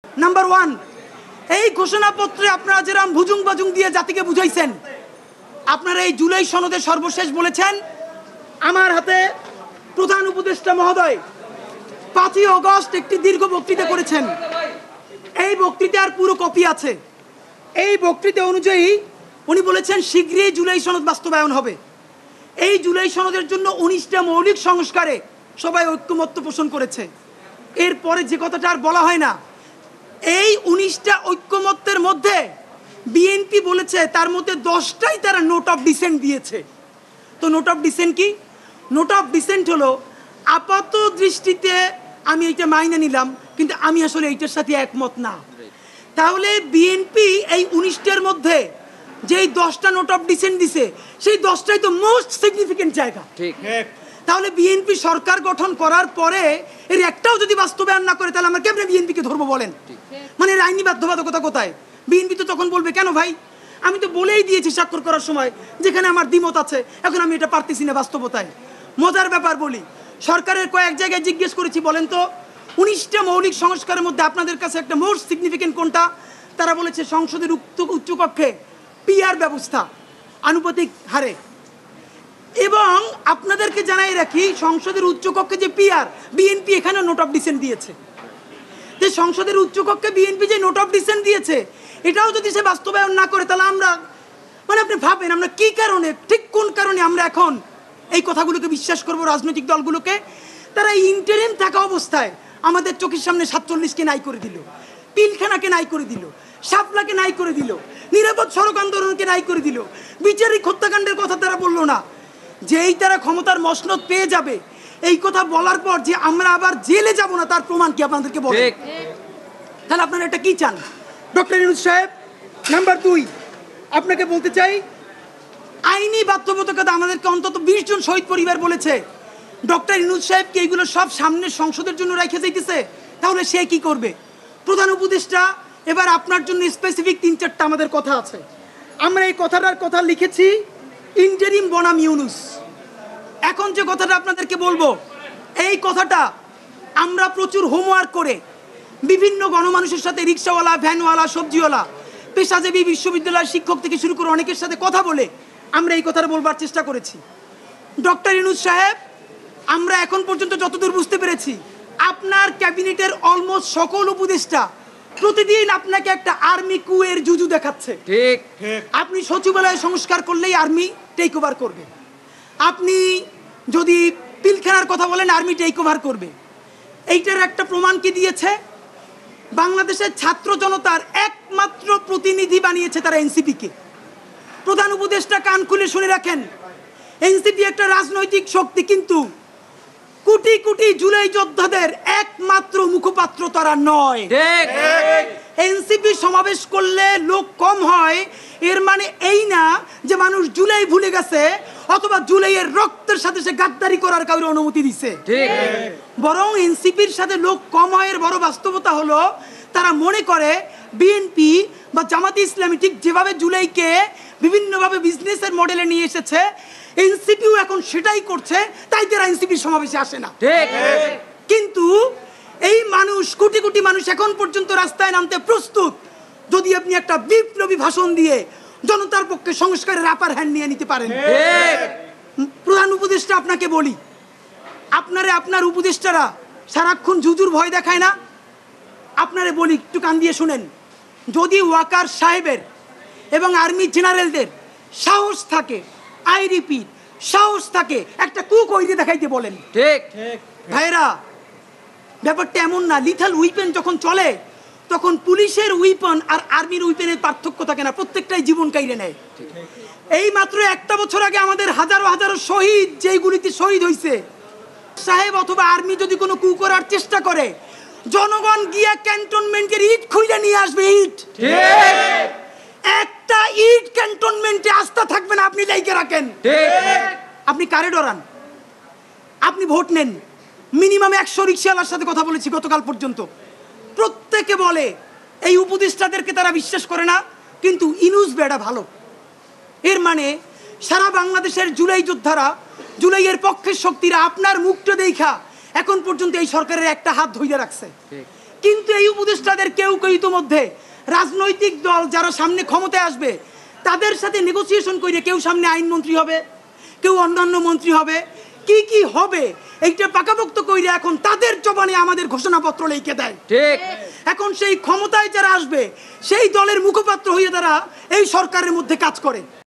Number 1, এই ঘোষণাপত্রে আপনারা যেরকম ভুজুং বাজুং দিয়ে জাতিকে বুঝাইছেন, আপনারা এই জুলাই সনদে সর্বশেষ বলেছেন, আমার হাতে প্রধান উপদেষ্টা মহোদয় 5ই আগস্ট একটি দীর্ঘ বক্তৃতা করেছেন। এই বক্তৃতার পুরো কপি আছে। এই বক্তৃতা অনুযায়ী উনি বলেছেন শীঘ্রই জুলাই সনদ বাস্তবায়ন হবে। এই জুলাই সনদের জন্য 19টা মৌলিক সংস্কারে সবাই ঐক্যমত্য পোষণ করেছে। এরপরে যে কথাটা আর বলা হয় না, এই 19টা ঐক্যমত্যের মধ্যে বিএনপি বলেছে তার মধ্যে 10টাই তারা নোট অফ ডিসেন্ট দিয়েছে। তো নোট অফ ডিসেন্ট কি? নোট অফ ডিসেন্ট হলো আপাত দৃষ্টিতে আমি এইটা মাইনে নিলাম, কিন্তু আমি আসলে এইটার সাথে একমত না। তাহলে বিএনপি এই 19টার মধ্যে যেই 10টা নোট অফ ডিসেন্ট দিছে, সেই 10টাই তো মোস্ট সিগনিফিকেন্ট জায়গা। ঠিক। তাহলে বিএনপি সরকার গঠন করার পরে এর একটাও যদি বাস্তবায়ন না করে, তাহলে আমরা কেমনে বিএনপিকে ধরবো বলেন? মানে এর আইনি বাধ্যবাধকতা কোথায়? বিএনপি তো তখন বলবে, কেন ভাই, আমি তো বলেই দিয়েছি স্বাক্ষর করার সময় যেখানে আমার দ্বিমত আছে, এখন আমি এটা পারতেছি না বাস্তবতায়। মজার ব্যাপার বলি, সরকারের কয়েক জায়গায় জিজ্ঞেস করেছি, বলেন তো 19টা মৌলিক সংস্কারের মধ্যে আপনাদের কাছে একটা মোস্ট সিগনিফিকেন্ট কোনটা? তারা বলেছে সংসদের উচ্চকক্ষে পিআর ব্যবস্থা আনুপাতিক হারে। এবং আপনাদেরকে জানাই রাখি, সংসদের উচ্চকক্ষে যে পিআর, বিএনপি এখানে নোট অফ ডিসেন্ট দিয়েছে। যে সংসদের উচ্চকক্ষে বিএনপি যে নোট অফ ডিসেন্ট দিয়েছে, এটাও যদি সে বাস্তবায়ন না করে, তাহলে আমরা, মানে আপনি ভাবেন আমরা কি কারণে, ঠিক কোন কারণে আমরা এখন এই কথাগুলোকে বিশ্বাস করব? রাজনৈতিক দলগুলোকে তারা ইন্টারিম থাকা অবস্থায় আমাদের চোখের সামনে 47কে নাই করে দিল, পিলখানাকে নাই করে দিল, শাপলাকে নাই করে দিল, নিরাপদ সড়ক আন্দোলনকে নাই করে দিল, বিচারিক হত্যাকাণ্ডের কথা তারা বললো না। যেই তারা ক্ষমতার মসনদ পেয়ে যাবে, এই কথা বলার পর যে আমরা আবার জেলে যাব না, তার প্রমাণ কি আপনাদেরকে বলে? তাহলে আপনারা এটা কি চান? ডক্টর ইউনূস সাহেব, নাম্বার 2, আপনাকে বলতে চাই, আইনি বাধ্যবাধকতা আমাদেরকে অন্তত 20 জন শহীদ পরিবার বলেছে। ডক্টর ইউনূস সাহেব কি এইগুলো সব সামনে সংসদের জন্য রেখে যাইতেছে? তাহলে সে কি করবে? প্রধান উপদেষ্টা, এবার আপনার জন্য স্পেসিফিক 3-4টা আমাদের কথা আছে। আমরা এই কথাটার কথা লিখেছি ইন্টারিম বনাম ইউনূস। এখন যে কথাটা আপনাদেরকে বলবো, এই কথাটা আমরা প্রচুর হোমওয়ার্ক করে বিভিন্ন গণমানুষের সাথে, রিক্সাওয়ালা, ভ্যানওয়ালা, সবজিওয়ালা, পেশাজীবী, বিশ্ববিদ্যালয়ের শিক্ষক থেকে শুরু করে অনেকের সাথে কথা বলে আমরা এই কথাটা বলবার চেষ্টা করেছি। ডক্টর ইউনূস সাহেব, আমরা এখন পর্যন্ত যতদূর বুঝতে পেরেছি, আপনার ক্যাবিনেটের অলমোস্ট সকল উপদেষ্টা প্রতিদিন আপনাকে একটা আর্মি কুয়ের জুজু দেখাচ্ছে। ঠিক। আপনি সচিবালয় সংস্কার করলেই আর্মি টেক ওভার করবে, আপনি যদি পিলখানার কথা বলেন আর্মি টেক ওভার করবে। এইটার একটা প্রমাণ কি দিয়েছে? বাংলাদেশের ছাত্র জনতার একমাত্র প্রতিনিধি বানিয়েছে তারা এনসিপিকে। প্রধান উপদেষ্টা কান খুলে শুনে রাখেন, এনসিপি একটা রাজনৈতিক শক্তি, কিন্তু কোটি কোটি জুলাই যোদ্ধাদের একমাত্র মুখপাত্র তারা নয়। এনসিপি সমাবেশ করলে লোক কম হয়, এর মানে এই না যে মানুষ জুলাই ভুলে গেছে অথবা জুলাইয়ের রক্তের সাথে সে গাদ্দারি করার কারোর অনুমতি দিছে। বরং এনসিপির সাথে লোক কম হয় এর বড় বাস্তবতা হলো, তারা মনে করে বিএনপি বা জামাতে ইসলামী ঠিক যেভাবে জুলাইকে বিভিন্নভাবে বিজনেসের মডেলে নিয়ে এসেছে, এনসিপিও এখন সেটাই করছে, তাই তারা এনসিপির সমাবেশে আসে না। কিন্তু এই মানুষ, কোটি কোটি মানুষ এখন পর্যন্ত রাস্তায় নামতে প্রস্তুত, যদি আপনি একটা বিপ্লবী ভাষণ দিয়ে জনতার পক্ষে সংস্কারের আপার হ্যান্ড নিয়ে নিতে পারেন। প্রধান উপদেষ্টা, আপনাকে বলি, আপনার উপদেষ্টারা সারাক্ষণ জুজুর ভয় দেখায় না? আপনারে বলি, একটু কান দিয়ে শুনেন, যদি ওয়াকার সাহেবের এবং আর্মি জেনারেলদের সাহস থাকে, আই রিপিট, সাহস থাকে, একটা কুক ওই দিয়ে দেখাইতে বলেন। ঠিক ভাইরা, ব্যাপারটা এমন না, লিথাল উইপেন যখন চলে তখন পুলিশের উইপন আর আর্মির উইপেনের পার্থক্য থাকে না, প্রত্যেকটাই জীবন কাইরে নেয়। এই মাত্র একটা বছর আগে আমাদের হাজারো হাজারো শহীদ যেই গুলিতে শহীদ হয়েছে, সাহেব অথবা আর্মি যদি কোনো কু করার চেষ্টা করে, জনগণ গিয়া ক্যান্টনমেন্টের ইট খুঁজে নিয়ে আসবে। ইট, একটা ইট ক্যান্টনমেন্টে আস্থা থাকবে না, আপনি লাইকে রাখেন। আপনি কারে ডরান? আপনি ভোট নেন। মিনিমাম 100 রিক্সাওয়ালার সাথে কথা বলেছি গতকাল পর্যন্ত, প্রত্যেকে বলে এই উপদেষ্টাদেরকে তারা বিশ্বাস করে না, কিন্তু ইউনূস বেড়া ভালো। এর মানে সারা বাংলাদেশের জুলাই যোদ্ধারা, জুলাইয়ের পক্ষের শক্তিরা আপনার মুখটা দেখা এখন পর্যন্ত এই সরকারের একটা হাত ধইরা রাখছে। কিন্তু এই উপদেষ্টাদের কেউ কেউ ইতিমধ্যে রাজনৈতিক দল যারা সামনে ক্ষমতায় আসবে তাদের সাথে নেগোসিয়েশন করে কেউ সামনে আইনমন্ত্রী হবে, কেউ অন্যান্য মন্ত্রী হবে, কি কি হবে এইটা পাকাপোক্ত কইরা এখন তাদের জবানে আমাদের ঘোষণাপত্র লিখে দেয়। ঠিক। এখন সেই ক্ষমতায় যারা আসবে সেই দলের মুখপাত্র হয়ে তারা এই সরকারের মধ্যে কাজ করে।